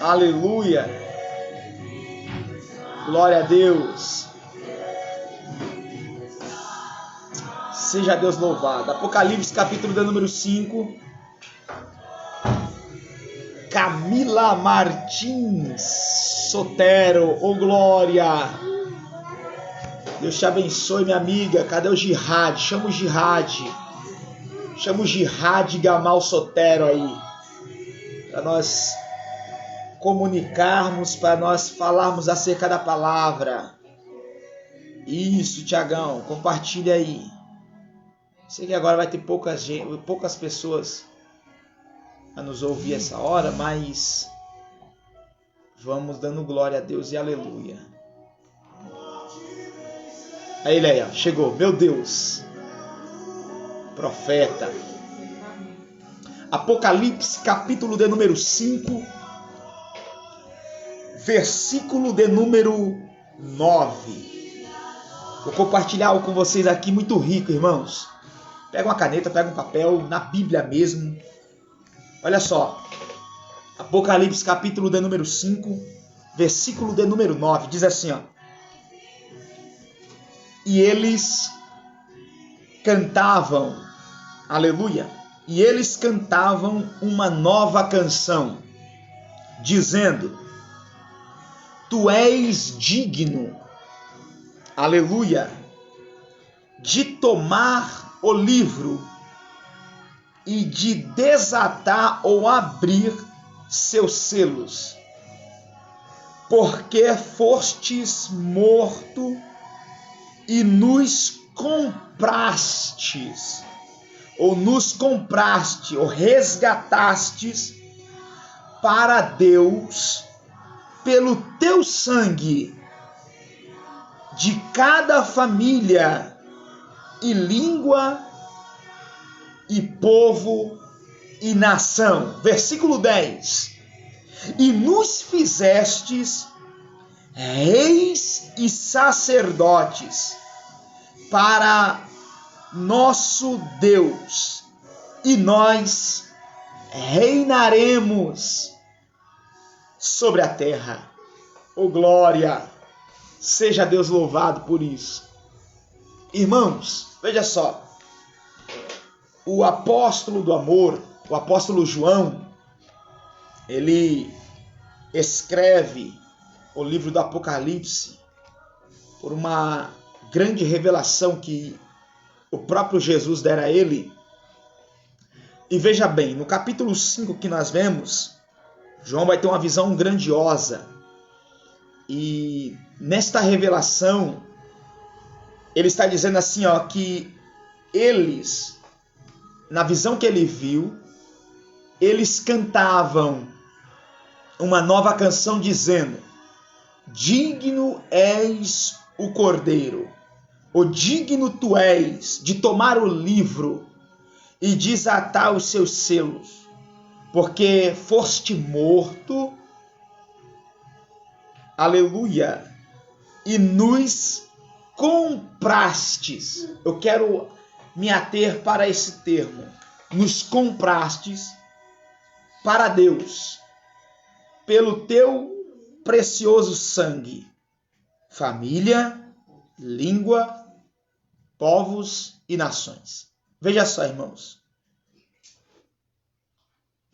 Aleluia. Glória a Deus. Seja Deus louvado. Apocalipse, capítulo de número 5. Camila Martins Sotero. Ô glória. Deus te abençoe, minha amiga. Cadê o Jihad? Chama o Jihad. Chama o Jihad Gamal Sotero aí. Para nós comunicarmos, para nós falarmos acerca da palavra. Isso, Tiagão. Compartilha aí. Sei que agora vai ter poucas pessoas a nos ouvir essa hora, mas vamos dando glória a Deus e aleluia. Aí, Leia, chegou. Meu Deus. Profeta. Apocalipse, capítulo de número 5, versículo de número 9. Vou compartilhar algo com vocês aqui muito rico, irmãos. Pega uma caneta, pega um papel, na Bíblia mesmo. Olha só. Apocalipse, capítulo de número 5, versículo de número 9. Diz assim, ó. E eles cantavam, aleluia, e eles cantavam uma nova canção, dizendo, Tu és digno, aleluia, de tomar o livro e de desatar ou abrir seus selos, porque fostes morto e nos comprastes, ou resgatastes para Deus pelo teu sangue de cada família e língua e povo e nação. Versículo 10. E nos fizestes reis e sacerdotes para nosso Deus, e nós reinaremos sobre a terra. Oh glória! Seja Deus louvado por isso. Irmãos, veja só. O apóstolo do amor, o apóstolo João, ele escreve o livro do Apocalipse por uma grande revelação que o próprio Jesus dera a ele. E veja bem, no capítulo 5 que nós vemos, João vai ter uma visão grandiosa. E nesta revelação, ele está dizendo assim, ó, que eles, na visão que ele viu, eles cantavam uma nova canção dizendo, digno és o Cordeiro, o digno tu és de tomar o livro e desatar os seus selos, porque foste morto, aleluia, e nos comprastes. Eu quero me ater para esse termo. Nos comprastes para Deus pelo teu precioso sangue. Família, língua, povos e nações. Veja só, irmãos.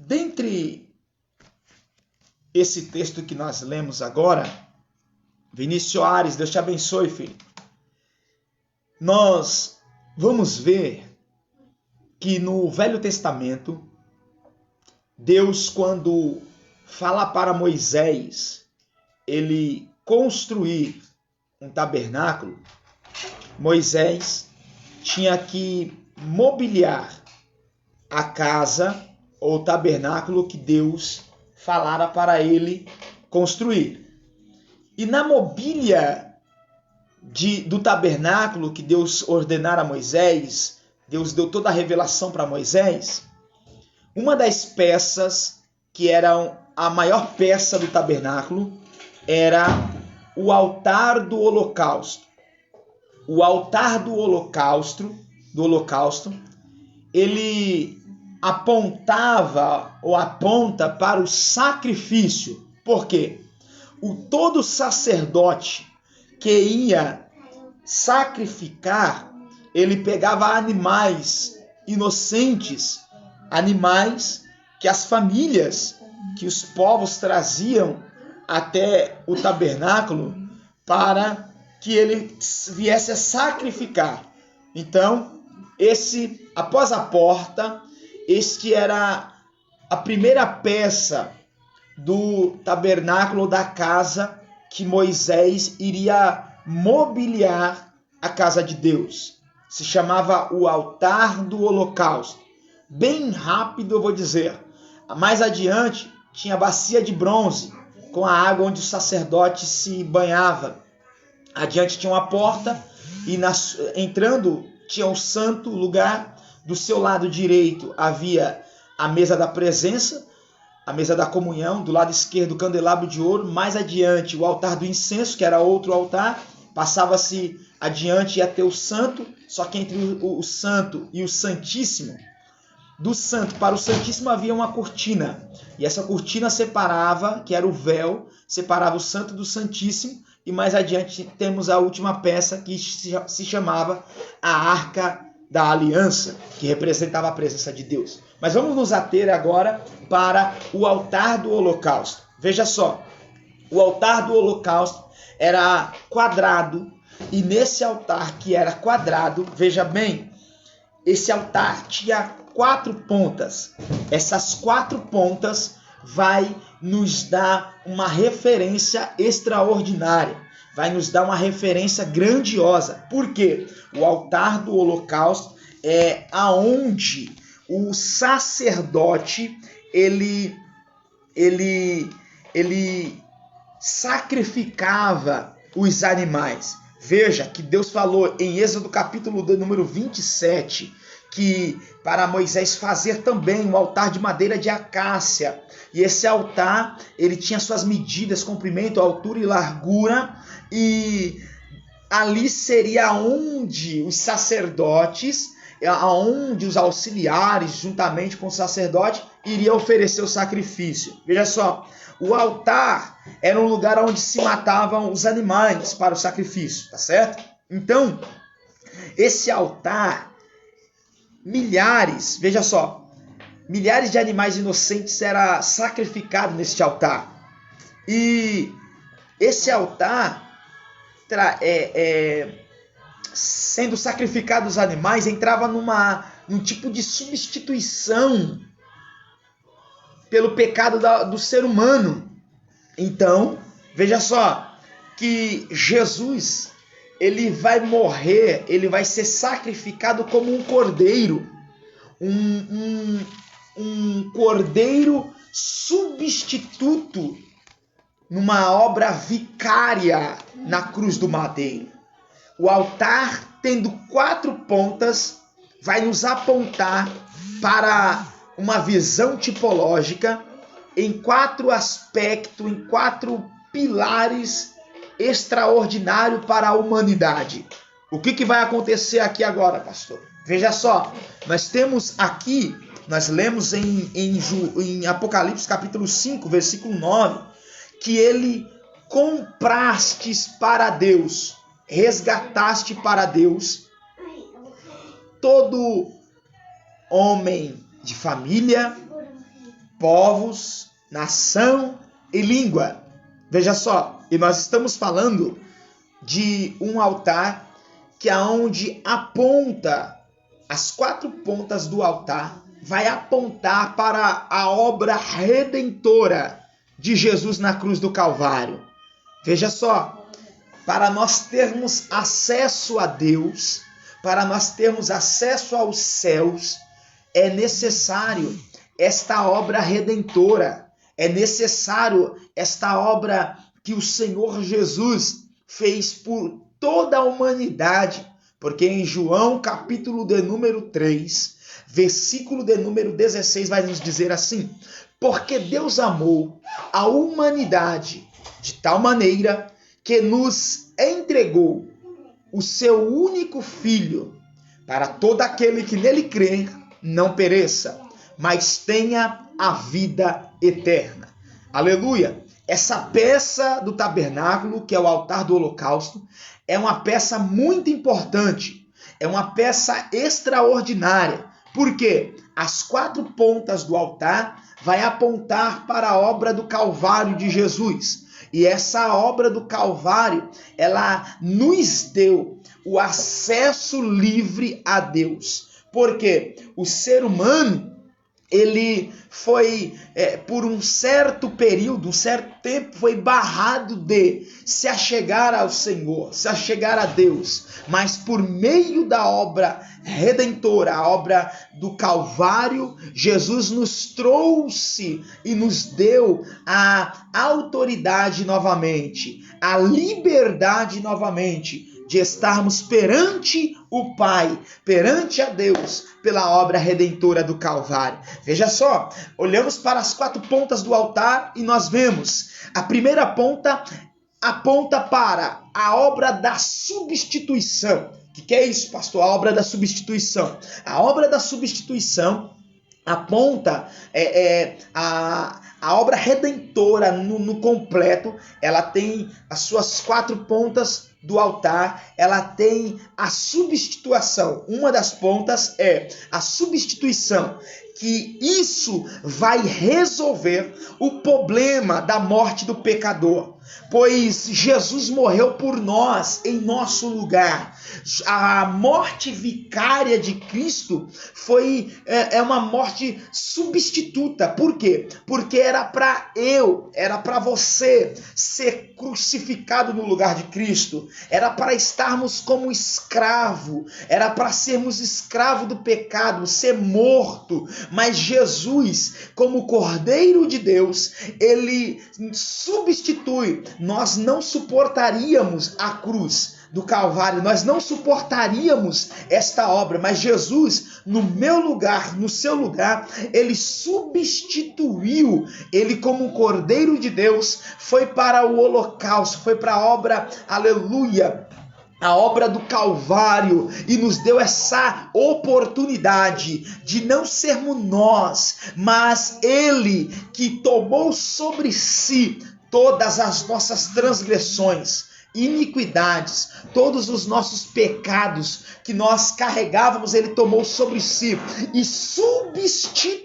Dentre esse texto que nós lemos agora, Vinícius Soares, Deus te abençoe, filho. Nós vamos ver que no Velho Testamento, Deus, quando fala para Moisés, ele construir um tabernáculo, Moisés tinha que mobiliar a casa ou tabernáculo que Deus falara para ele construir. E na mobília do tabernáculo que Deus ordenara a Moisés, Deus deu toda a revelação para Moisés, uma das peças que era a maior peça do tabernáculo era o altar do holocausto. O altar do holocausto, ele apontava ou aponta para o sacrifício Por quê? Todo sacerdote que ia sacrificar, ele pegava animais inocentes, animais que as famílias, que os povos traziam até o tabernáculo para que ele viesse a sacrificar. Então, após a porta, este era a primeira peça do tabernáculo da casa que Moisés iria mobiliar a casa de Deus. Se chamava o altar do holocausto. Bem rápido eu vou dizer. Mais adiante tinha a bacia de bronze com a água onde o sacerdote se banhava. Adiante tinha uma porta e entrando tinha o santo lugar. Do seu lado direito havia a mesa da presença, a mesa da comunhão. Do lado esquerdo o candelabro de ouro. Mais adiante o altar do incenso, que era outro altar. Passava-se adiante e ia ter o santo, só que entre o santo e o santíssimo, do santo para o santíssimo havia uma cortina. E essa cortina separava, que era o véu, separava o santo do santíssimo. E mais adiante temos a última peça que se chamava a Arca da Aliança, que representava a presença de Deus. Mas vamos nos ater agora para o altar do holocausto. Veja só, o altar do holocausto era quadrado, e nesse altar que era quadrado, veja bem, esse altar tinha 4 pontas. Essas 4 pontas vai nos dar uma referência extraordinária, vai nos dar uma referência grandiosa. Por quê? O altar do holocausto é aonde o sacerdote ele sacrificava os animais. Veja que Deus falou em Êxodo capítulo número 27, que para Moisés fazer também um altar de madeira de acácia. E esse altar, ele tinha suas medidas, comprimento, altura e largura, e ali seria onde os sacerdotes, aonde os auxiliares, juntamente com o sacerdote, iriam oferecer o sacrifício. Veja só, o altar era um lugar onde se matavam os animais para o sacrifício, tá certo? Então, esse altar, veja só, milhares de animais inocentes eram sacrificados neste altar. E esse altar, sendo sacrificados os animais, entrava num tipo de substituição pelo pecado do ser humano. Então, veja só, que Jesus, ele vai morrer, ele vai ser sacrificado como um cordeiro, um cordeiro substituto numa obra vicária na cruz do madeiro. O altar, tendo 4 pontas, vai nos apontar para uma visão tipológica em 4 aspectos, em 4 pilares extraordinários para a humanidade. O que vai acontecer aqui agora, pastor? Veja só, nós temos aqui, nós lemos em Apocalipse capítulo 5, versículo 9, que ele comprastes para Deus, resgataste para Deus todo homem de família, povos, nação e língua. Veja só, e nós estamos falando de um altar que aonde aponta, as 4 pontas do altar vai apontar para a obra redentora de Jesus na cruz do Calvário. Veja só, para nós termos acesso a Deus, para nós termos acesso aos céus, é necessário esta obra redentora, é necessário esta obra que o Senhor Jesus fez por toda a humanidade, porque em João capítulo de número 3, versículo de número 16 vai nos dizer assim: porque Deus amou a humanidade de tal maneira que nos entregou o seu único Filho, para todo aquele que nele crer não pereça, mas tenha a vida eterna. Aleluia! essa peça do tabernáculo, que é o altar do holocausto, é uma peça muito importante, é uma peça extraordinária. Por quê? As 4 pontas do altar vai apontar para a obra do Calvário de Jesus. E essa obra do Calvário, ela nos deu o acesso livre a Deus. Porque o ser humano, ele foi, por um certo período, um certo tempo, foi barrado de se achegar ao Senhor, se achegar a Deus. Mas por meio da obra redentora, a obra do Calvário, Jesus nos trouxe e nos deu a autoridade novamente, a liberdade novamente, de estarmos perante o Pai, perante a Deus, pela obra redentora do Calvário. Veja só, olhamos para as 4 pontas do altar e nós vemos, a primeira ponta aponta para a obra da substituição. O que é isso, pastor? A obra da substituição. A obra da substituição aponta a obra redentora no completo. Ela tem as suas 4 pontas do altar, ela tem a substituição. Uma das pontas é a substituição, que isso vai resolver o problema da morte do pecador, pois Jesus morreu por nós em nosso lugar. A morte vicária de Cristo foi uma morte substituta. Por quê? Porque era para você ser crucificado no lugar de Cristo. Era para estarmos como escravo, era para sermos escravo do pecado, ser morto. Mas Jesus, como Cordeiro de Deus, ele substitui. Nós não suportaríamos a cruz do Calvário, nós não suportaríamos esta obra, mas Jesus, no meu lugar, no seu lugar, ele substituiu. Ele, como Cordeiro de Deus, foi para o holocausto, foi para a obra, aleluia, a obra do Calvário, e nos deu essa oportunidade de não sermos nós, mas ele que tomou sobre si todas as nossas transgressões, iniquidades, todos os nossos pecados que nós carregávamos, ele tomou sobre si e substituiu.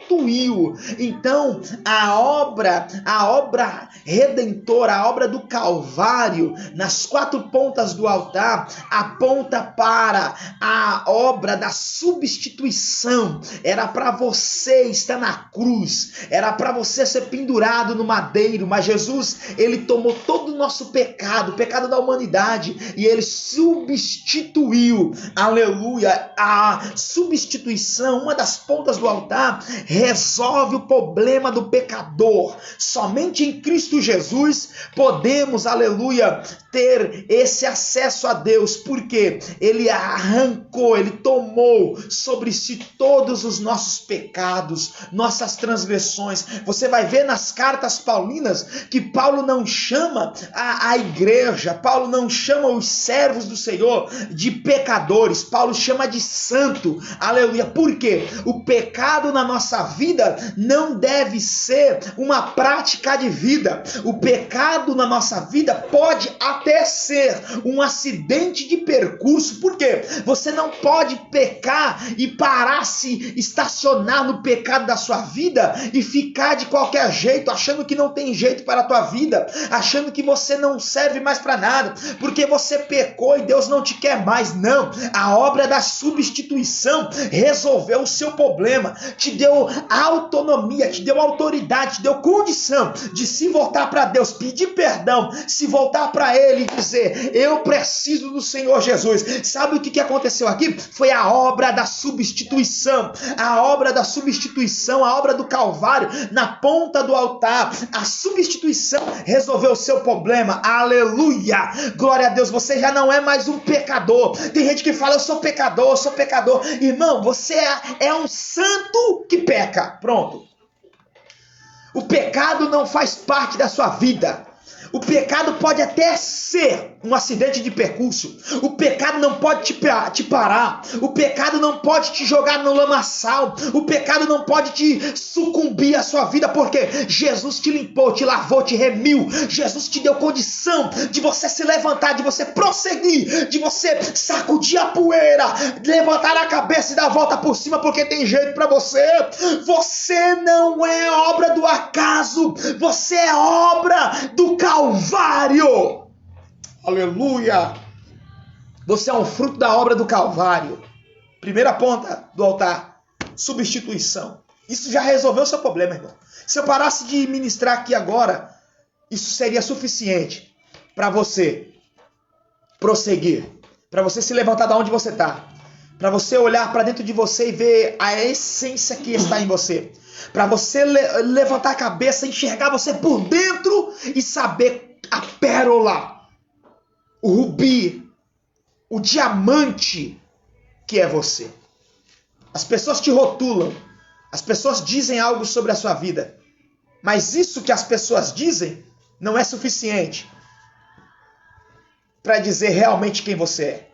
Então, a obra redentora, a obra do Calvário, nas 4 pontas do altar, aponta para a obra da substituição. Era para você estar na cruz, era para você ser pendurado no madeiro, mas Jesus, ele tomou todo o nosso pecado, o pecado da humanidade, e ele substituiu, aleluia. A substituição, uma das pontas do altar, resolve o problema do pecador. Somente em Cristo Jesus podemos, aleluia, ter esse acesso a Deus, porque ele arrancou, ele tomou sobre si todos os nossos pecados, nossas transgressões. Você vai ver nas cartas paulinas que Paulo não chama a igreja, Paulo não chama os servos do Senhor de pecadores, Paulo chama de santo, aleluia. Por quê? O pecado na nossa vida não deve ser uma prática de vida. O pecado na nossa vida pode até ser um acidente de percurso. Por quê? Você não pode pecar e parar, se estacionar no pecado da sua vida e ficar de qualquer jeito, achando que não tem jeito para a tua vida, achando que você não serve mais para nada, porque você pecou e Deus não te quer mais. Não, a obra da substituição resolveu o seu problema, te deu autonomia, te deu autoridade, te deu condição de se voltar para Deus, pedir perdão, se voltar para Ele e dizer: eu preciso do Senhor Jesus. Sabe o que aconteceu aqui? Foi a obra da substituição, a obra da substituição, a obra do Calvário na ponta do altar. A substituição resolveu o seu problema, aleluia, glória a Deus. Você já não é mais um pecador. Tem gente que fala: eu sou pecador, eu sou pecador. Irmão, você é um santo que peca, pronto. O pecado não faz parte da sua vida. O pecado pode até ser um acidente de percurso. O pecado não pode te parar. O pecado não pode te jogar no lamaçal. O pecado não pode te sucumbir à sua vida, porque Jesus te limpou, te lavou, te remiu. Jesus te deu condição de você se levantar, de você prosseguir, de você sacudir a poeira, levantar a cabeça e dar a volta por cima, porque tem jeito para você. Você não é obra do acaso. Você é obra do Calvário. Aleluia. Você é um fruto da obra do Calvário. Primeira ponta do altar: substituição. Isso já resolveu o seu problema, irmão. Se eu parasse de ministrar aqui agora, isso seria suficiente para você prosseguir, para você se levantar da onde você está, para você olhar para dentro de você e ver a essência que está em você, para você levantar a cabeça, enxergar você por dentro e saber a pérola, o rubi, o diamante que é você. As pessoas te rotulam, as pessoas dizem algo sobre a sua vida, mas isso que as pessoas dizem não é suficiente para dizer realmente quem você é,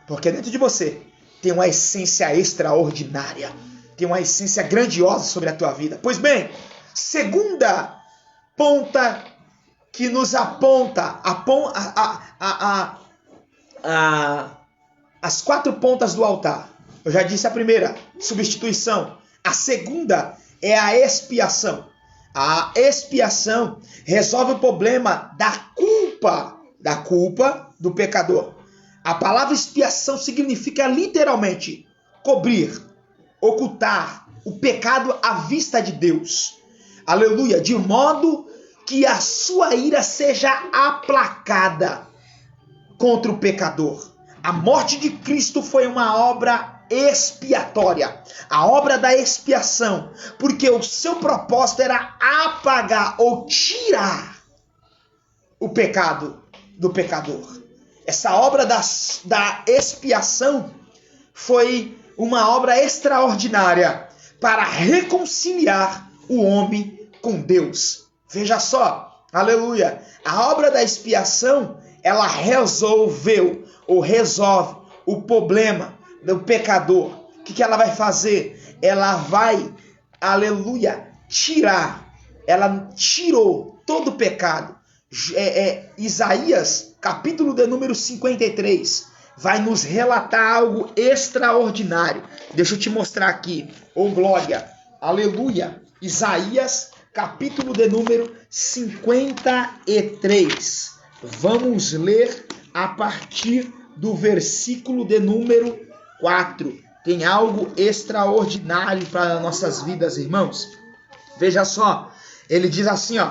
porque dentro de você tem uma essência extraordinária, tem uma essência grandiosa sobre a tua vida. Pois bem, segunda ponta que nos aponta as 4 pontas do altar. Eu já disse a primeira, substituição. A segunda é a expiação. A expiação resolve o problema da culpa do pecador. A palavra expiação significa literalmente cobrir, ocultar o pecado à vista de Deus. Aleluia, de modo que a sua ira seja aplacada contra o pecador. A morte de Cristo foi uma obra expiatória, a obra da expiação, porque o seu propósito era apagar ou tirar o pecado do pecador. Essa obra da expiação foi uma obra extraordinária para reconciliar o homem com Deus. Veja só, aleluia, a obra da expiação, ela resolve o problema do pecador. O que ela vai fazer? Ela vai, aleluia, ela tirou todo o pecado. Isaías, capítulo de número 53, vai nos relatar algo extraordinário. Deixa eu te mostrar aqui. Oh, glória, aleluia. Isaías, capítulo de número 53. Vamos ler a partir do versículo de número 4. Tem algo extraordinário para nossas vidas, irmãos. Veja só, ele diz assim, ó: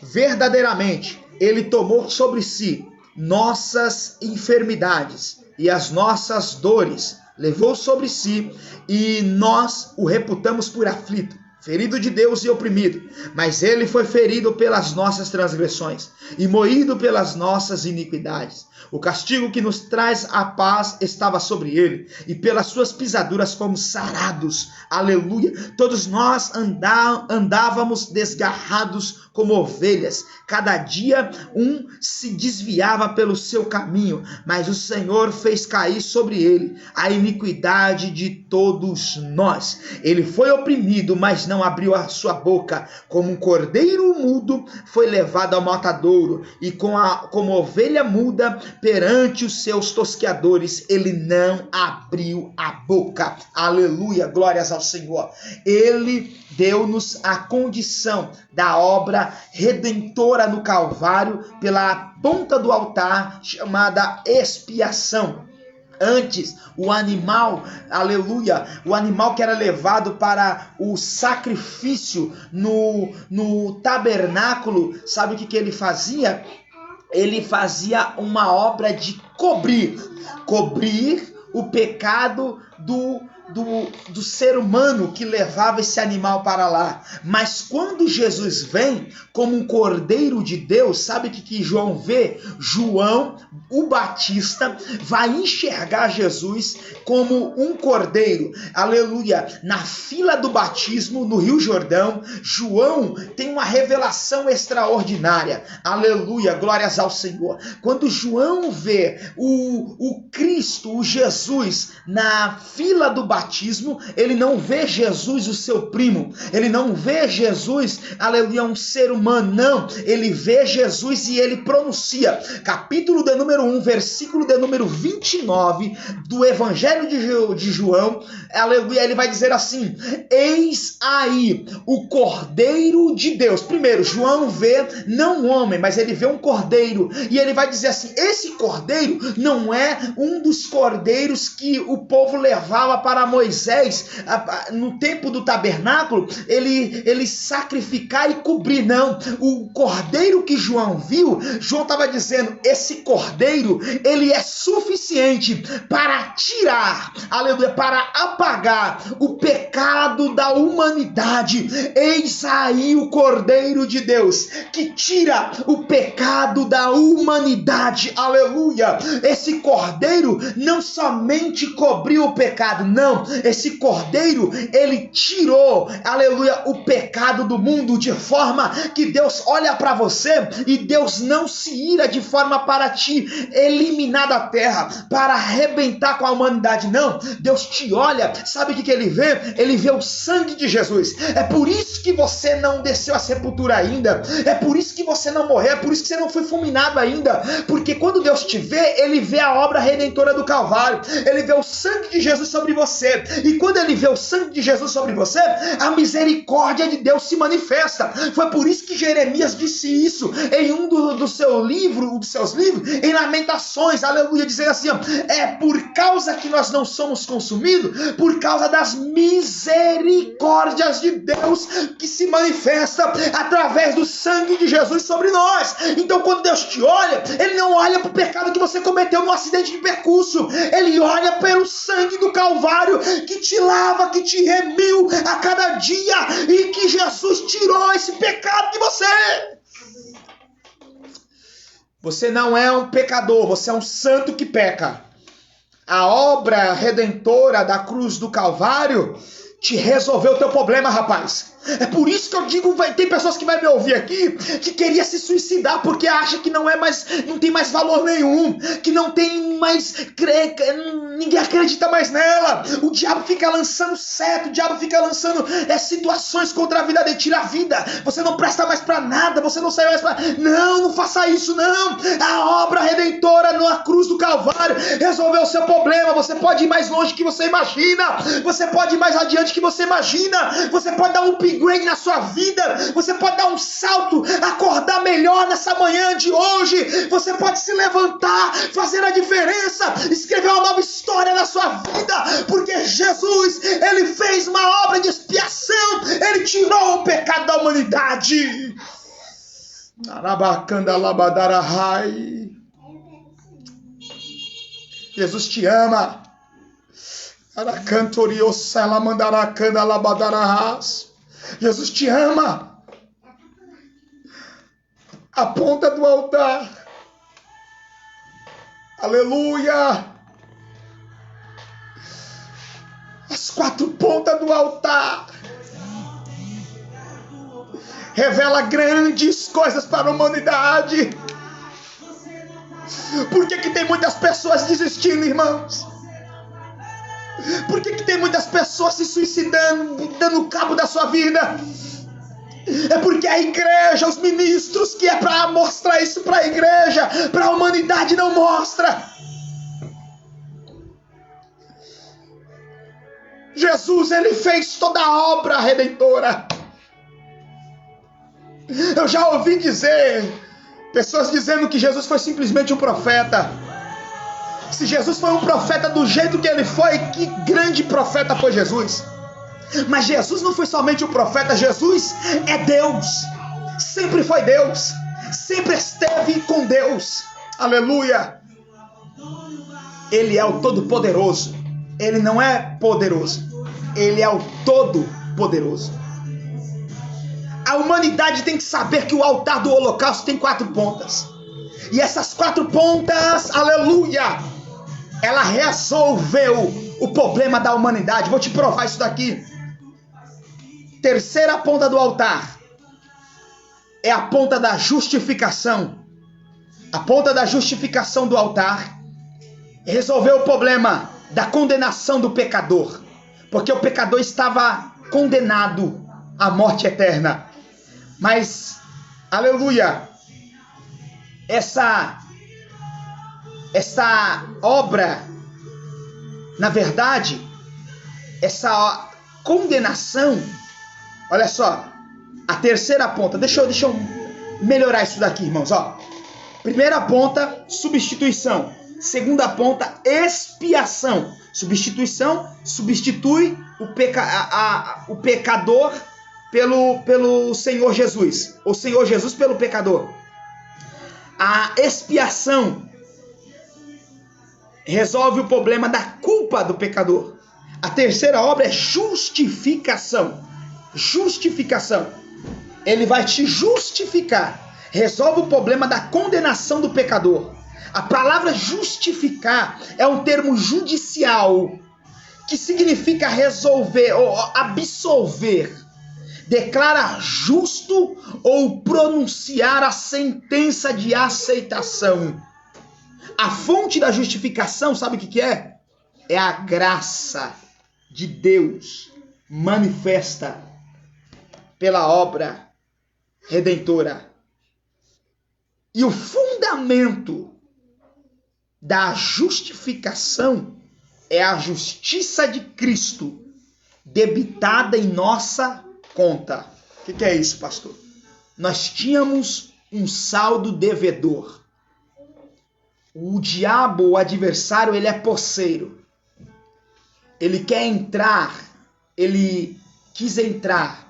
verdadeiramente, ele tomou sobre si nossas enfermidades e as nossas dores, levou sobre si, e nós o reputamos por aflito, ferido de Deus e oprimido. Mas ele foi ferido pelas nossas transgressões e moído pelas nossas iniquidades. O castigo que nos traz a paz estava sobre ele, e pelas suas pisaduras fomos sarados. Aleluia! Todos nós andávamos desgarrados como ovelhas. Cada dia um se desviava pelo seu caminho, mas o Senhor fez cair sobre ele a iniquidade de todos nós. Ele foi oprimido, mas não abriu a sua boca. Como um cordeiro mudo foi levado ao matadouro, e como ovelha muda perante os seus tosqueadores, ele não abriu a boca. Aleluia, glórias ao Senhor. Ele deu-nos a condição da obra redentora no Calvário pela ponta do altar chamada expiação. Antes, o animal, aleluia, o animal que era levado para o sacrifício no tabernáculo, sabe o que ele fazia? Ele fazia uma obra de cobrir o pecado do ser humano que levava esse animal para lá. Mas quando Jesus vem como um cordeiro de Deus, sabe o que João vê? João, o Batista, vai enxergar Jesus como um cordeiro. Aleluia! Na fila do batismo, no Rio Jordão, João tem uma revelação extraordinária. Aleluia! Glórias ao Senhor. Quando João vê o Cristo, o Jesus, na fila do batismo, ele não vê Jesus, o seu primo. Ele não vê Jesus, aleluia, um ser humano. Não, ele vê Jesus e ele pronuncia. Capítulo de número 1, versículo de número 29 do Evangelho de João, aleluia, ele vai dizer assim: eis aí o Cordeiro de Deus. Primeiro, João vê não um homem, mas ele vê um cordeiro. E ele vai dizer assim: esse cordeiro não é um dos cordeiros que o povo levava para Moisés no tempo do tabernáculo, ele sacrificar e cobrir. Não, o cordeiro que João viu, João estava dizendo: esse cordeiro, ele é suficiente para tirar, aleluia, para apagar o pecado da humanidade. Eis aí o Cordeiro de Deus que tira o pecado da humanidade. Aleluia! Esse cordeiro não somente cobriu o pecado, não. Esse cordeiro, ele tirou, aleluia, o pecado do mundo, de forma que Deus olha para você e Deus não se ira de forma para te eliminar da terra, para arrebentar com a humanidade. Não, Deus te olha, sabe o que ele vê? Ele vê o sangue de Jesus. É por isso que você não desceu à sepultura ainda, é por isso que você não morreu, é por isso que você não foi fulminado ainda, porque quando Deus te vê, ele vê a obra redentora do Calvário, ele vê o sangue de Jesus sobre você, e quando ele vê o sangue de Jesus sobre você, a misericórdia de Deus se manifesta. Foi por isso que Jeremias disse isso em um dos seus livros, em Lamentações, aleluia, dizendo assim: ó, é por causa que nós não somos consumidos, por causa das misericórdias de Deus que se manifesta através do sangue de Jesus sobre nós. Então, quando Deus te olha, ele não olha para o pecado que você cometeu no acidente de percurso, ele olha pelo sangue do Calvário que te lava, que te remiu a cada dia, e que Jesus tirou esse pecado de você. Você não é um pecador, você é um santo que peca. A obra redentora da cruz do Calvário te resolveu o teu problema, rapaz. É por isso que eu digo, tem pessoas que vai me ouvir aqui que queria se suicidar porque acha que não tem mais valor nenhum, que não tem mais, ninguém acredita mais nela. O diabo fica lançando seta, o diabo fica lançando situações contra a vida dele, tira a vida. Você não presta mais para nada, você não sai mais para... Não faça isso, não. A obra redentora na cruz do Calvário resolveu o seu problema. Você pode ir mais longe que você imagina, você pode ir mais adiante que você imagina, você pode dar um upgrade na sua vida, você pode dar um salto, acordar melhor nessa manhã de hoje, você pode se levantar, fazer a diferença, escrever uma nova história na sua vida, porque Jesus, ele fez uma obra de expiação, ele tirou o pecado da humanidade. Jesus te ama. Jesus te ama. A ponta do altar. Aleluia. As quatro pontas do altar revela grandes coisas para a humanidade. Por que tem muitas pessoas desistindo, irmãos? Por que tem muitas pessoas se suicidando, dando cabo da sua vida? É porque a igreja, os ministros, que é para mostrar isso para a igreja, para a humanidade, não mostra. Jesus, ele fez toda a obra redentora. Eu já ouvi pessoas dizendo que Jesus foi simplesmente um profeta. Se Jesus foi um profeta do jeito que ele foi, que grande profeta foi Jesus. Mas Jesus não foi somente um profeta, Jesus é Deus. Sempre foi Deus. Sempre esteve com Deus. Aleluia. Ele é o Todo-Poderoso. ele não é poderoso, ele é o todo-poderoso. A humanidade tem que saber que o altar do holocausto tem 4 pontas. E essas 4 pontas, aleluia, ela resolveu o problema da humanidade. Vou te provar isso daqui. Terceira ponta do altar é a ponta da justificação. A ponta da justificação do altar resolveu o problema da condenação do pecador, porque o pecador estava condenado à morte eterna. Mas, aleluia, essa obra, na verdade, essa condenação, olha só, a terceira ponta, deixa eu melhorar isso daqui, irmãos, ó. Primeira ponta, substituição. Segunda ponta, expiação. Substituição substitui o pecador pelo Senhor Jesus. O Senhor Jesus pelo pecador. A expiação resolve o problema da culpa do pecador. A terceira obra é justificação. Justificação. Ele vai te justificar. Resolve o problema da condenação do pecador. A palavra justificar é um termo judicial que significa resolver ou absolver, declarar justo ou pronunciar a sentença de aceitação. A fonte da justificação, sabe o que é? É a graça de Deus manifesta pela obra redentora. E o fundamento da justificação é a justiça de Cristo debitada em nossa conta. O que é isso, pastor? Nós tínhamos um saldo devedor. O diabo, o adversário, ele é posseiro. Ele quer entrar, ele quis entrar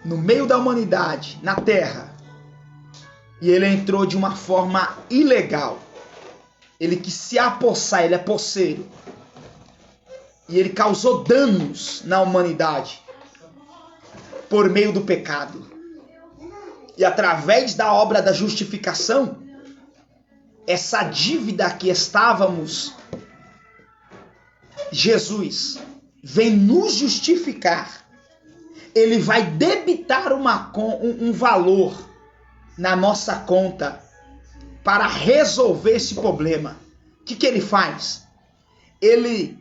no meio da humanidade, na terra. E ele entrou de uma forma ilegal. Ele quis se apossar, ele é posseiro. E ele causou danos na humanidade por meio do pecado. E através da obra da justificação, essa dívida que estávamos, Jesus vem nos justificar. Ele vai debitar um valor na nossa conta para resolver esse problema. O que ele faz? Ele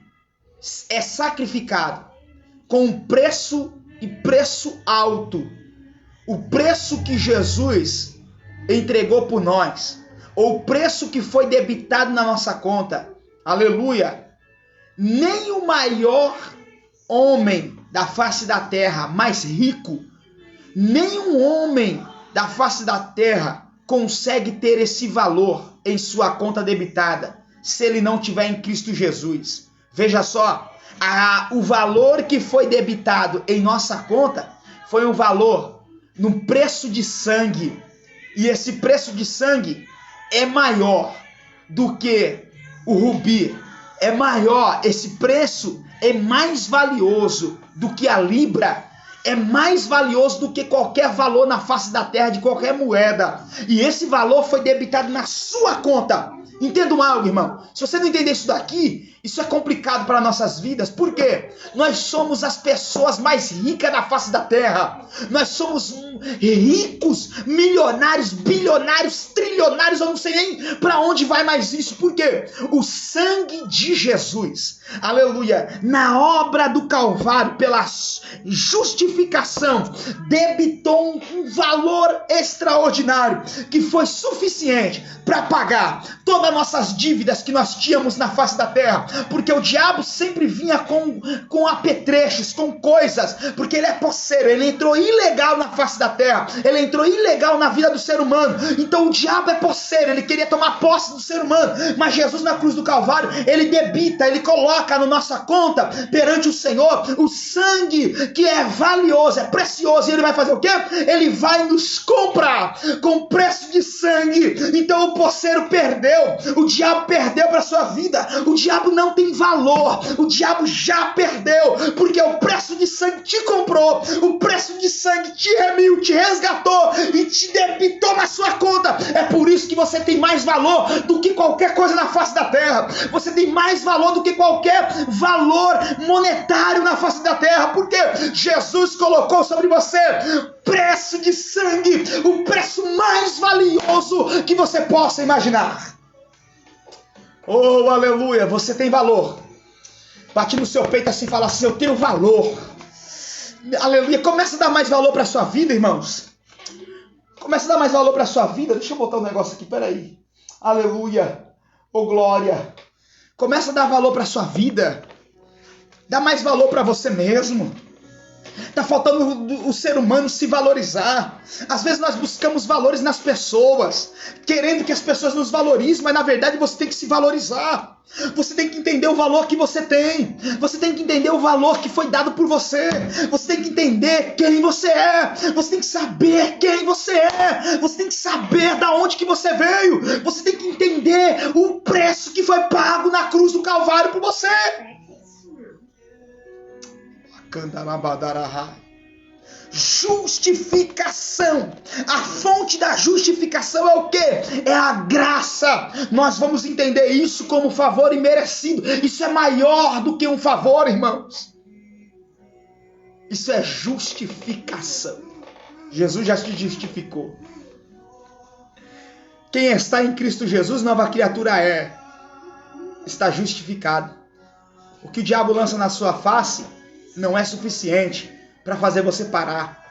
é sacrificado com preço e preço alto. O preço que Jesus entregou por nós, ou o preço que foi debitado na nossa conta. Aleluia! Nem o maior homem da face da terra, mais rico, nem um homem da face da terra consegue ter esse valor em sua conta debitada, se ele não tiver em Cristo Jesus. Veja só, o valor que foi debitado em nossa conta foi um valor no preço de sangue. E esse preço de sangue é maior do que o rubi. É maior, esse preço é mais valioso do que a libra. É mais valioso do que qualquer valor na face da terra, de qualquer moeda. E esse valor foi debitado na sua conta. Entendam algo, irmão. Se você não entender isso daqui, isso é complicado para nossas vidas. Por quê? Nós somos as pessoas mais ricas da face da terra. Nós somos ricos, milionários, bilionários, trilionários. Eu não sei nem para onde vai mais isso. Por quê? O sangue de Jesus, aleluia, na obra do Calvário, pela justificação, debitou um valor extraordinário que foi suficiente para pagar todas as nossas dívidas que nós tínhamos na face da terra. Porque o diabo sempre vinha com apetrechos, com coisas, porque ele é posseiro, ele entrou ilegal na face da terra, ele entrou ilegal na vida do ser humano. Então o diabo é posseiro, ele queria tomar posse do ser humano, mas Jesus na cruz do Calvário, ele debita, ele coloca na nossa conta, perante o Senhor, o sangue que é valioso, é precioso, e ele vai fazer o quê? Ele vai nos comprar com preço de sangue. Então o posseiro perdeu, O diabo perdeu para sua vida. O diabo não tem valor. O diabo já perdeu, porque o preço de sangue te comprou. O preço de sangue te remiu, te resgatou e te debitou na sua conta. É por isso que você tem mais valor do que qualquer coisa na face da terra. Você tem mais valor do que qualquer valor monetário na face da terra, porque Jesus colocou sobre você preço de sangue, o preço mais valioso que você possa imaginar. Oh, aleluia, você tem valor. Bate no seu peito assim e fala assim: eu tenho valor. Aleluia, começa a dar mais valor para a sua vida, irmãos. Começa a dar mais valor para a sua vida. Deixa eu botar um negócio aqui, peraí. Aleluia, oh glória. Começa a dar valor para a sua vida. Dá mais valor para você mesmo. Está faltando o ser humano se valorizar. Às vezes nós buscamos valores nas pessoas, querendo que as pessoas nos valorizem, mas na verdade você tem que se valorizar. Você tem que entender o valor que você tem. Você tem que entender o valor que foi dado por você. Você tem que entender quem você é. Você tem que saber quem você é. Você tem que saber de onde que você veio. Você tem que entender o preço que foi pago na cruz do Calvário por você. Justificação. A fonte da justificação é o quê? É a graça. Nós vamos entender isso como favor imerecido. Isso é maior do que um favor, irmãos. Isso é justificação. Jesus já te justificou. Quem está em Cristo Jesus, nova criatura é. Está justificado. O que o diabo lança na sua face não é suficiente para fazer você parar.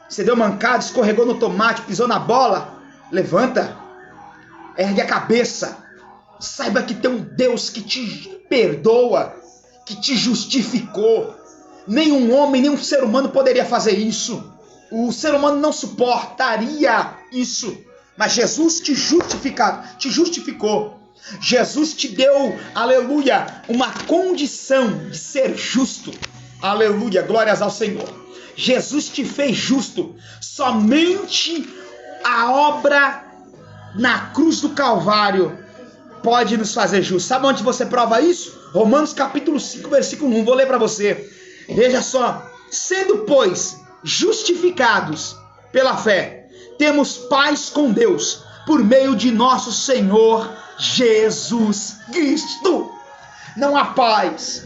Você deu mancada, escorregou no tomate, pisou na bola. Levanta, ergue a cabeça. Saiba que tem um Deus que te perdoa, que te justificou. Nenhum homem, nenhum ser humano poderia fazer isso. O ser humano não suportaria isso. Mas Jesus te justificou. Jesus te deu, aleluia, uma condição de ser justo. Aleluia, glórias ao Senhor. Jesus te fez justo. Somente a obra na cruz do Calvário pode nos fazer justos. Sabe onde você prova isso? Romanos capítulo 5, versículo 1. Vou ler para você. Veja só. Sendo, pois, justificados pela fé, temos paz com Deus, por meio de nosso Senhor Jesus Cristo. Não há paz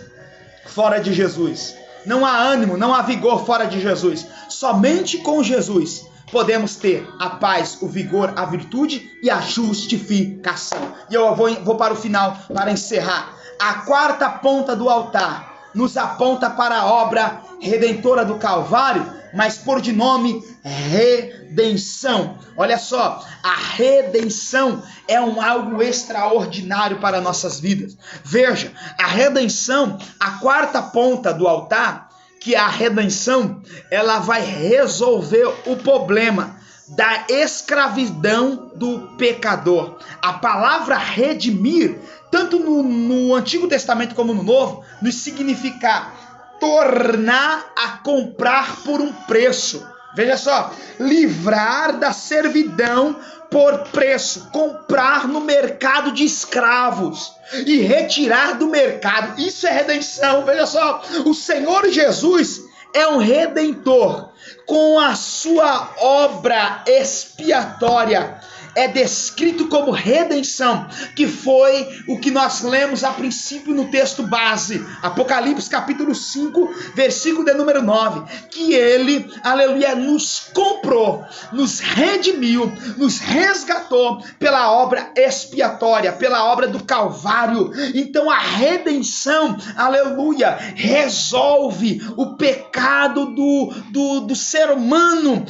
fora de Jesus. Não há ânimo, não há vigor fora de Jesus. Somente com Jesus podemos ter a paz, o vigor, a virtude e a justificação. E eu vou para o final, para encerrar. A quarta ponta do altar nos aponta para a obra redentora do Calvário, mas por de nome redenção. Olha só, a redenção é algo extraordinário para nossas vidas. Veja, a redenção, a quarta ponta do altar, que é a redenção, ela vai resolver o problema da escravidão do pecador. A palavra redimir, tanto no Antigo Testamento como no Novo, nos significa tornar a comprar por um preço. Veja só, livrar da servidão por preço, comprar no mercado de escravos e retirar do mercado. Isso é redenção. Veja só, o Senhor Jesus é um redentor. Com a sua obra expiatória, é descrito como redenção, que foi o que nós lemos a princípio no texto base, Apocalipse capítulo 5, versículo de número 9, que ele, aleluia, nos comprou, nos redimiu, nos resgatou pela obra expiatória, pela obra do Calvário. Então a redenção, aleluia, resolve o pecado do ser humano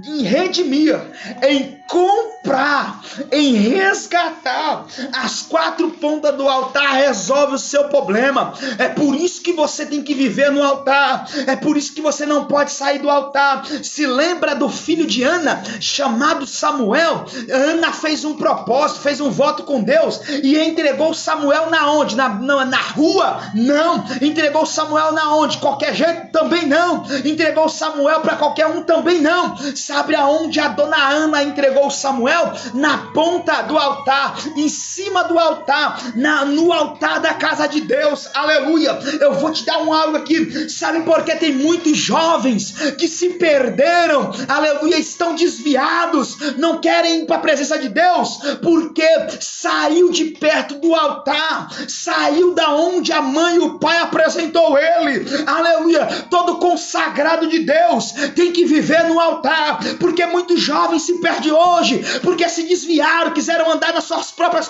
em redimir, em comprar, em resgatar. As quatro pontas do altar resolve o seu problema. É por isso que você tem que viver no altar. É por isso que você não pode sair do altar. Se lembra do filho de Ana, chamado Samuel? Ana fez um propósito, fez um voto com Deus e entregou Samuel na onde? Na rua? Não. Entregou Samuel na onde? Qualquer jeito? Também não. Entregou Samuel para qualquer um também não. Sabe aonde a dona Ana entregou Samuel? Na ponta do altar, em cima do altar, no altar da casa de Deus. Aleluia. Eu vou te dar algo aqui. Sabe por que tem muitos jovens que se perderam? Aleluia, estão desviados, não querem ir para a presença de Deus, porque saiu de perto do altar, saiu da onde a mãe e o pai apresentou ele. Aleluia. Todo consagrado de Deus tem que viver no altar, porque muitos jovens se perdem hoje, porque se desviaram, quiseram andar nas suas próprias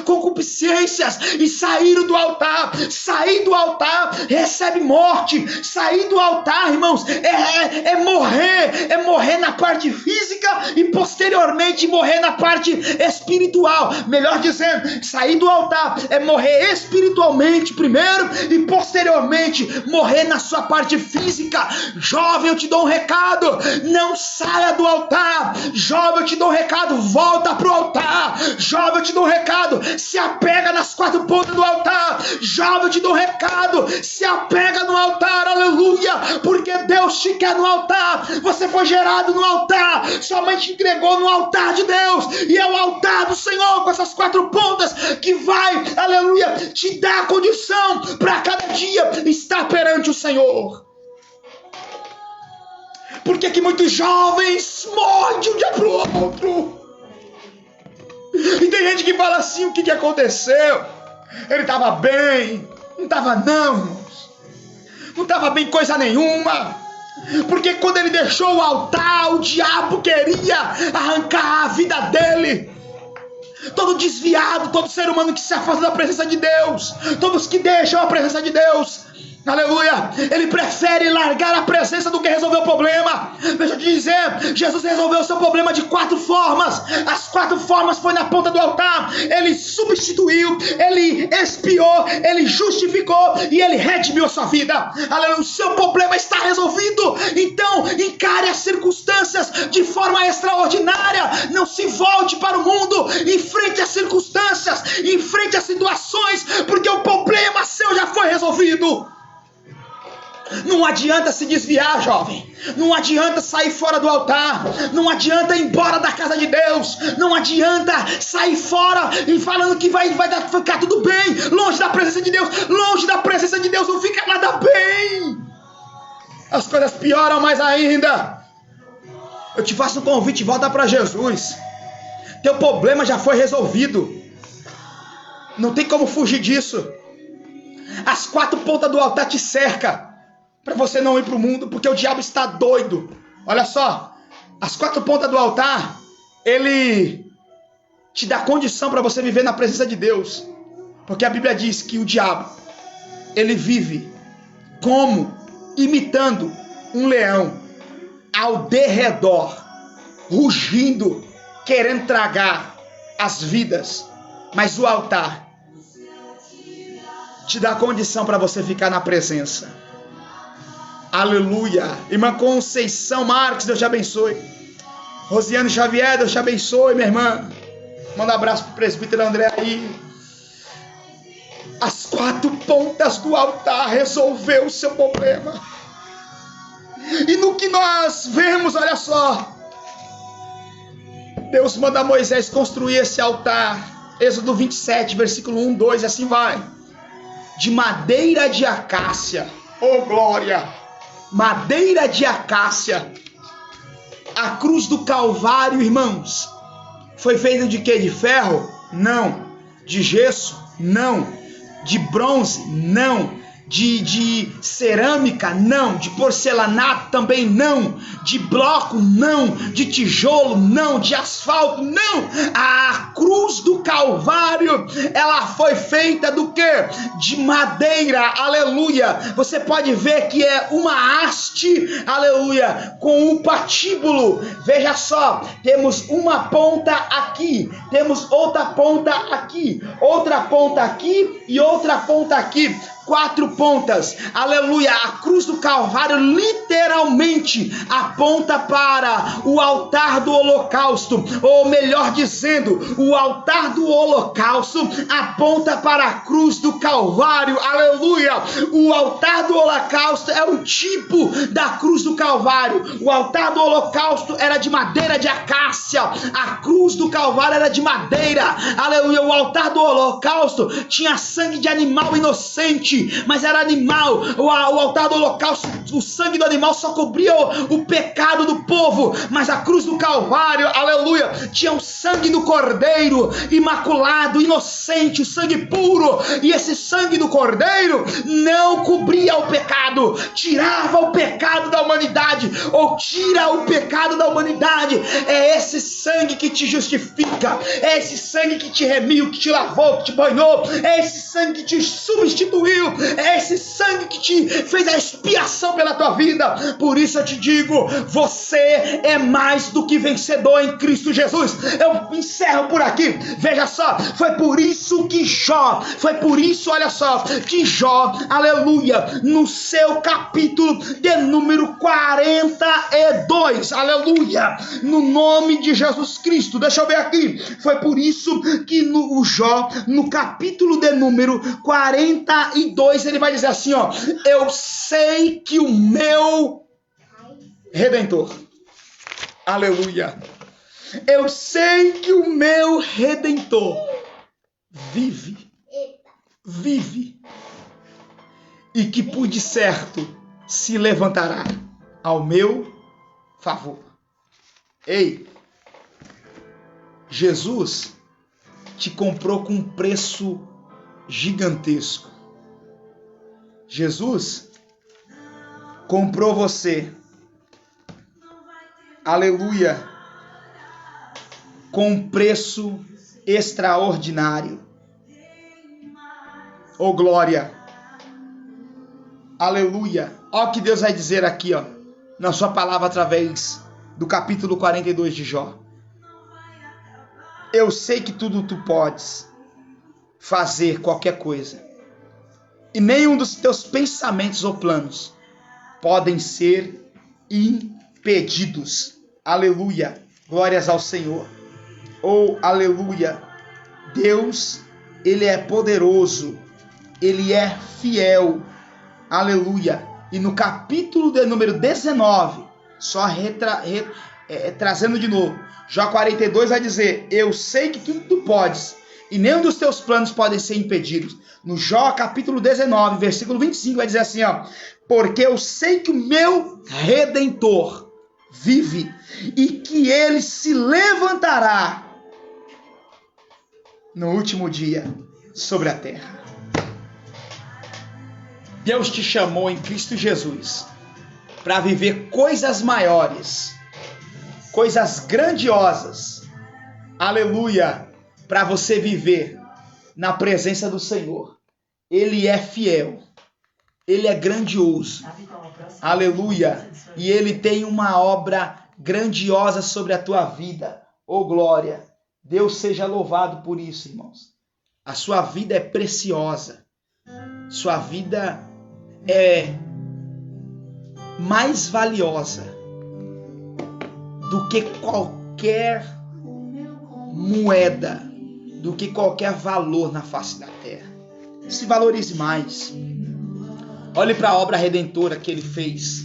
concupiscências e saíram do altar. Sair do altar recebe morte. Sair do altar, irmãos, é morrer na parte física e posteriormente morrer na parte espiritual. Melhor dizendo, sair do altar é morrer espiritualmente primeiro e posteriormente morrer na sua parte física. Jovem, eu te dou um recado, não saia do altar. Jovem, eu te dou um recado, volta pro altar. Jovem, eu te dou um recado, se apega nas quatro pontas do altar. Jovem, eu te dou um recado, se apega no altar. Aleluia, porque Deus te quer no altar. Você foi gerado no altar, sua mãe te entregou no altar de Deus, e é o altar do Senhor com essas quatro pontas que vai, aleluia, te dar condição para cada dia estar perante o Senhor. Por que muitos jovens morrem de um dia para o outro? E tem gente que fala assim: o que aconteceu? Ele estava bem. Não estava não, irmãos. Não estava bem coisa nenhuma. Porque quando ele deixou o altar, o diabo queria arrancar a vida dele. Todo desviado, todo ser humano que se afasta da presença de Deus, todos que deixam a presença de Deus, aleluia, ele prefere largar a presença do que resolver o problema. Deixa eu te dizer, Jesus resolveu o seu problema de 4 formas. As 4 formas foi na ponta do altar. Ele substituiu, ele expiou, ele justificou e ele redimiu a sua vida. Aleluia, o seu problema está resolvido. Então encare as circunstâncias de forma extraordinária. Não se volte para o mundo, enfrente as circunstâncias, enfrente as situações, porque o problema seu já foi resolvido. Não adianta se desviar, jovem. Não adianta sair fora do altar. Não adianta ir embora da casa de Deus. Não adianta sair fora e falando que vai ficar tudo bem. Longe da presença de Deus. Longe da presença de Deus não fica nada bem. As coisas pioram mais ainda. Eu te faço um convite, volta para Jesus. Teu problema já foi resolvido. Não tem como fugir disso. As 4 pontas do altar te cercam para você não ir para o mundo, porque o diabo está doido. Olha só, as 4 pontas do altar, ele te dá condição para você viver na presença de Deus, porque a Bíblia diz que o diabo, ele vive como imitando um leão ao derredor, rugindo, querendo tragar as vidas, mas o altar te dá condição para você ficar na presença. Aleluia. Irmã Conceição Marques, Deus te abençoe. Rosiane Xavier, Deus te abençoe, minha irmã. Manda um abraço pro presbítero André aí. As 4 pontas do altar resolveu o seu problema. E no que nós vemos, olha só, Deus manda Moisés construir esse altar. Êxodo 27, versículo 1, 2, e assim vai. De madeira de acácia. Oh glória! Madeira de acácia. A cruz do Calvário, irmãos, foi feita de quê? De ferro? Não. De gesso? Não. De bronze? Não. De cerâmica? Não. De porcelanato? Também não. De bloco? Não. De tijolo? Não. De asfalto? Não. A cruz do Calvário, ela foi feita do quê? De madeira. Aleluia. Você pode ver que é uma haste, aleluia, com um patíbulo. Veja só, temos uma ponta aqui, temos outra ponta aqui, outra ponta aqui e outra ponta aqui. quatro pontas, aleluia, a cruz do Calvário literalmente aponta para o altar do holocausto, ou melhor dizendo, o altar do holocausto aponta para a cruz do Calvário, aleluia. O altar do holocausto é o tipo da cruz do Calvário. O altar do holocausto era de madeira de acácia, a cruz do Calvário era de madeira, aleluia. O altar do holocausto tinha sangue de animal inocente, mas era animal. O altar do holocausto, o sangue do animal só cobria o pecado do povo, mas a cruz do Calvário, aleluia, tinha o sangue do cordeiro imaculado, inocente, o sangue puro, e esse sangue do cordeiro não cobria o pecado, tirava o pecado da humanidade, ou tira o pecado da humanidade. É esse sangue que te justifica, é esse sangue que te remiu, que te lavou, que te banhou, é esse sangue que te substituiu, é esse sangue que te fez a expiação pela tua vida. Por isso eu te digo, você é mais do que vencedor em Cristo Jesus. Eu encerro por aqui. Veja só, foi por isso que Jó, olha só, que Jó, aleluia, no seu capítulo de número 42, aleluia, no nome de Jesus Cristo, deixa eu ver aqui, foi por isso que o Jó, no capítulo de número 42, ele vai dizer assim, ó, eu sei que o meu Redentor, aleluia, eu sei que o meu Redentor vive, e que por de certo se levantará ao meu favor. Ei, Jesus te comprou com um preço gigantesco. Jesus comprou você, aleluia, com um preço extraordinário. Oh glória, aleluia. Olha o que Deus vai dizer aqui, ó, na sua palavra através do capítulo 42 de Jó. Eu sei que tudo tu podes fazer qualquer coisa, e nenhum dos teus pensamentos ou planos podem ser impedidos. Aleluia, glórias ao Senhor. Oh, aleluia. Deus, Ele é poderoso, Ele é fiel. Aleluia. E no capítulo de número 19, só trazendo de novo, Jó 42 vai dizer, eu sei que tudo tu podes, e nenhum dos teus planos podem ser impedidos. No Jó capítulo 19, versículo 25, vai dizer assim, ó, porque eu sei que o meu Redentor vive, e que ele se levantará no último dia sobre a terra. Deus te chamou em Cristo Jesus para viver coisas maiores, coisas grandiosas, aleluia, para você viver na presença do Senhor. Ele é fiel, Ele é grandioso, aleluia, e Ele tem uma obra grandiosa sobre a tua vida. Oh glória, Deus seja louvado por isso, irmãos. A sua vida é preciosa, sua vida é mais valiosa do que qualquer moeda, do que qualquer valor na face da terra. Se valorize mais. Olhe para a obra redentora que Ele fez.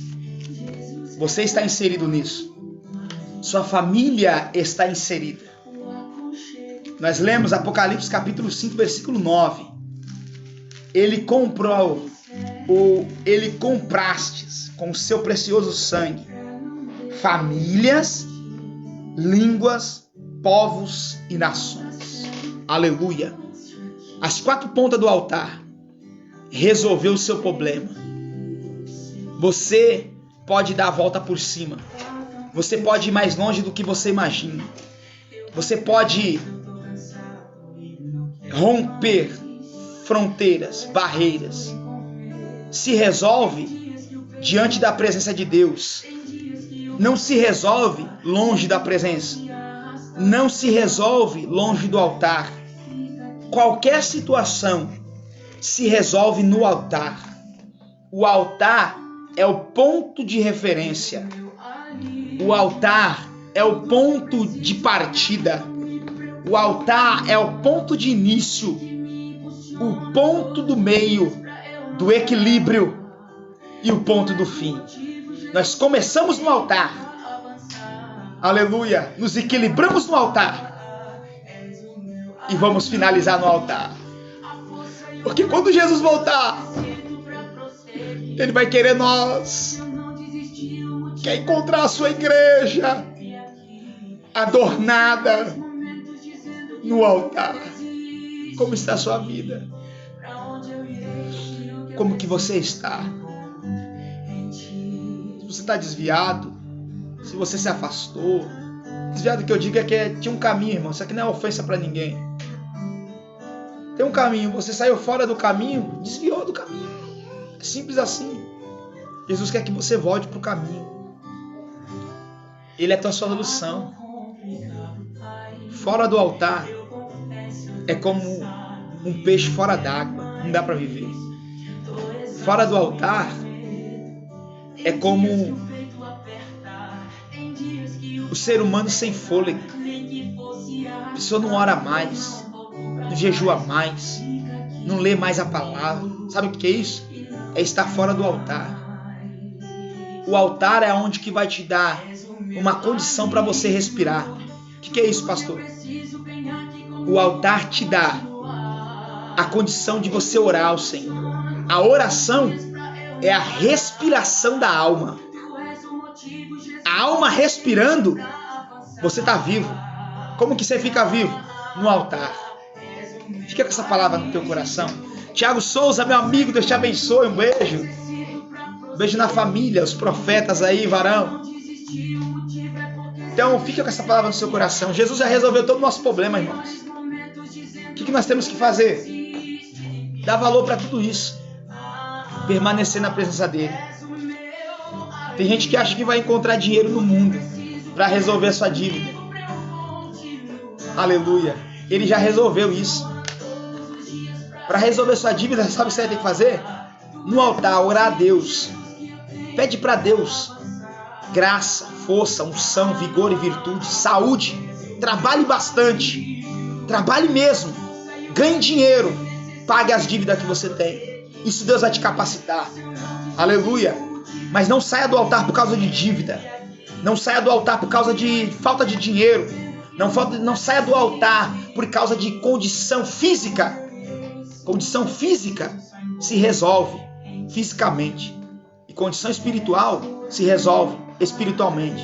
Você está inserido nisso. Sua família está inserida. Nós lemos Apocalipse capítulo 5, versículo 9. Ele comprou, ou ele comprastes com o seu precioso sangue famílias, línguas, povos e nações. Aleluia. As quatro pontas do altar resolveu o seu problema. Você pode dar a volta por cima. Você pode ir mais longe do que você imagina. Você pode romper fronteiras, barreiras. Se resolve diante da presença de Deus. Não se resolve longe da presença. Não se resolve longe do altar. Qualquer situação se resolve no altar. O altar é o ponto de referência. O altar é o ponto de partida. O altar é o ponto de início. O ponto do meio, do equilíbrio e o ponto do fim. Nós começamos no altar. Aleluia. Nos equilibramos no altar. E vamos finalizar no altar. Porque quando Jesus voltar, Ele vai querer nós. Quer encontrar a sua igreja adornada no altar. Como está a sua vida? Como que você está? Se você está desviado, se você se afastou, desviado que eu digo é que tinha um caminho, irmão. Isso aqui não é ofensa para ninguém. Tem um caminho, você saiu fora do caminho, desviou do caminho. É simples assim. Jesus quer que você volte para o caminho. Ele é a tua solução. Fora do altar é como um peixe fora d'água, não dá para viver. Fora do altar é como o ser humano sem fôlego. A pessoa não ora mais, não jejua mais, não lê mais a palavra. Sabe o que é isso? É estar fora do altar. O altar é onde que vai te dar uma condição para você respirar. O que é isso, pastor? O altar te dá a condição de você orar ao Senhor. A oração é a respiração da alma. A alma respirando, você está vivo. Como que você fica vivo? No altar. Fica com essa palavra no teu coração. Tiago Souza, meu amigo, Deus te abençoe. Um beijo. Um beijo na família, os profetas aí, varão. Então, fica com essa palavra no seu coração. Jesus já resolveu todo o nosso problema, irmãos. O que nós temos que fazer? Dar valor para tudo isso. Permanecer na presença dele. Tem gente que acha que vai encontrar dinheiro no mundo para resolver a sua dívida. Aleluia. Ele já resolveu isso. Para resolver sua dívida, sabe o que você vai ter que fazer? No altar, orar a Deus. Pede para Deus graça, força, unção, vigor e virtude, saúde. Trabalhe bastante. Trabalhe mesmo. Ganhe dinheiro. Pague as dívidas que você tem. Isso Deus vai te capacitar. Aleluia. Mas não saia do altar por causa de dívida. Não saia do altar por causa de falta de dinheiro. Não saia do altar por causa de condição física. Condição física se resolve fisicamente. E condição espiritual se resolve espiritualmente.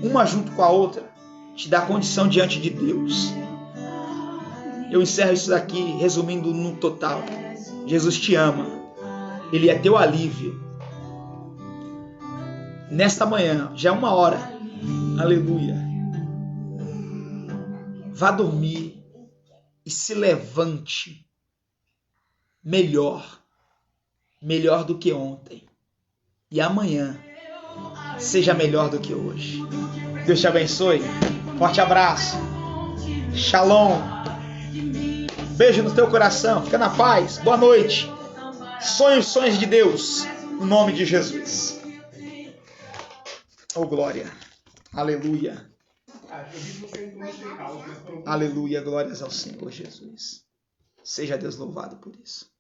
Uma junto com a outra te dá condição diante de Deus. Eu encerro isso daqui resumindo no total. Jesus te ama. Ele é teu alívio. Nesta manhã, já é 1h. Aleluia. Vá dormir e se levante melhor do que ontem. E amanhã seja melhor do que hoje. Deus te abençoe. Forte abraço. Shalom. Beijo no teu coração. Fica na paz. Boa noite. Sonhos de Deus. No nome de Jesus. Oh, glória. Aleluia. Aleluia. Glórias ao Senhor Jesus. Seja Deus louvado por isso.